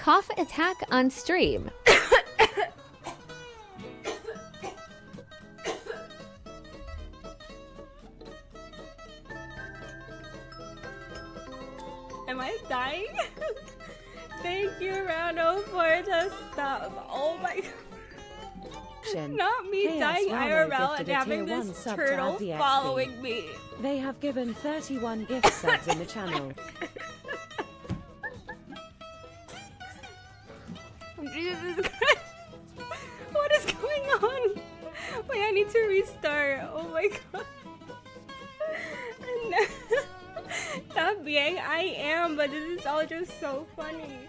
Cough attack on stream. Am I dying? Thank you, Round04 to stop. Oh my god. Not me KS dying Rano IRL and gifted a having tier 1 this sub to turtle RVXP. following me. They have given 31 gift subs in the channel. Jesus Christ. What is going on? Wait, I need to restart. Oh my god. Not being I am, but this is all just so funny.